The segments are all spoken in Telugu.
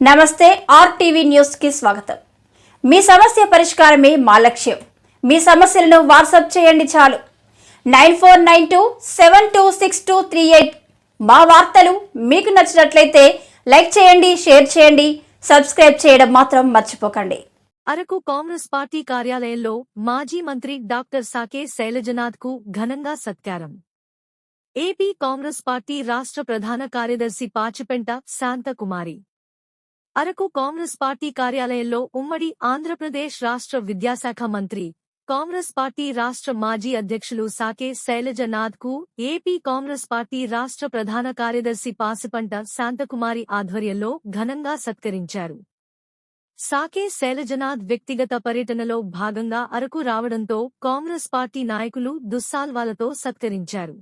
నమస్తే ఆర్టీవీ న్యూస్ కి స్వాగతం। మీ సమస్య పరిష్కారమే మా లక్ష్యం। మీ సమస్యలను వాట్సాప్ చేయండి చాలు 9492726238। మా వార్తలు మీకు నచ్చినట్లయితే లైక్ చేయండి, షేర్ చేయండి, సబ్స్క్రైబ్ చేయడం మాత్రం మర్చిపోకండి। అరకు కాంగ్రెస్ పార్టీ కార్యాలయంలో మాజీ మంత్రి డాక్టర్ సాకే శైలజనాథ్ కు ఘనంగా సత్కారం। ఏపీ కాంగ్రెస్ పార్టీ రాష్ట్ర ప్రధాన కార్యదర్శి పాచిపెంట శాంతకుమారి అరకు కాంగ్రెస్ పార్టీ కార్యాలయంలో ఉమ్మడి ఆంధ్రప్రదేశ్ రాష్ట్ర విద్యాశాఖ మంత్రి, కాంగ్రెస్ పార్టీ రాష్ట్ర మాజీ అధ్యక్షులు సాకే శైలజనాథ్ కు ఏపీ కాంగ్రెస్ పార్టీ రాష్ట్ర ప్రధాన కార్యదర్శి పాసిపంట శాంతకుమారి ఆధ్వర్యంలో ఘనంగా సత్కరించారు। సాకే శైలజనాథ్ వ్యక్తిగత పర్యటనలో భాగంగా అరకు రావడంతో కాంగ్రెస్ పార్టీ నాయకులు దుస్సాల్వాలతో సత్కరించారు।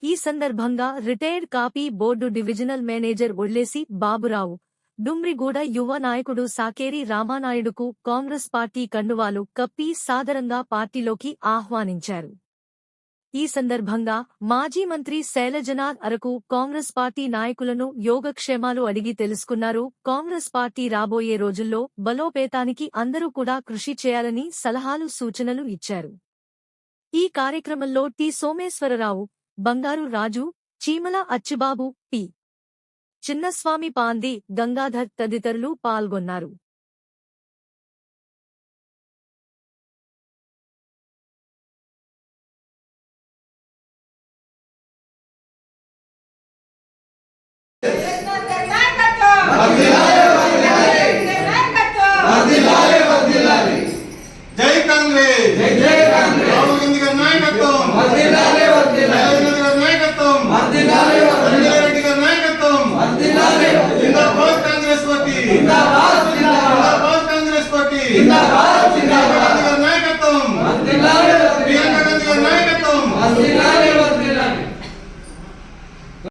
ఈ సందర్భంగా retired coffee board divisional manager ఒళ్లేసి బాబురావు, డుమ్రిగూడ యువ నాయకుడు సాకేరి రామానాయుడుకు కాంగ్రెస్ పార్టీ కండువాలు కప్పి సాదరంగా పార్టీలోకి ఆహ్వానించారు। ఈ సందర్భంగా మాజీ మంత్రి శైలజనాథ్ అరకు కాంగ్రెస్ పార్టీ నాయకులను యోగక్షేమాలు అడిగి తెలుసుకున్నారు। కాంగ్రెస్ పార్టీ రాబోయే రోజుల్లో బలోపేతానికి అందరూ కూడా కృషి చేయాలని సలహాలు సూచనలు ఇచ్చారు। ఈ కార్యక్రమంలో టి సోమేశ్వరరావు, బంగారు రాజు, చీమల అచ్చిబాబు, పి చిన్నస్వామి పాంది, గంగాధర్ తదితరులు పాల్గొన్నారు। జై కాంగ్రెస్, రాహుల్ గాంధీ గారి నాయకత్వం।